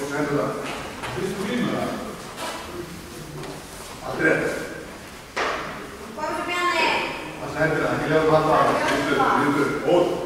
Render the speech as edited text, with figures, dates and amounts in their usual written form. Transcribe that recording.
Och så händer det. Det stod in med det. Allt rätt. Och så händer det. Han gillar att vara. Just det.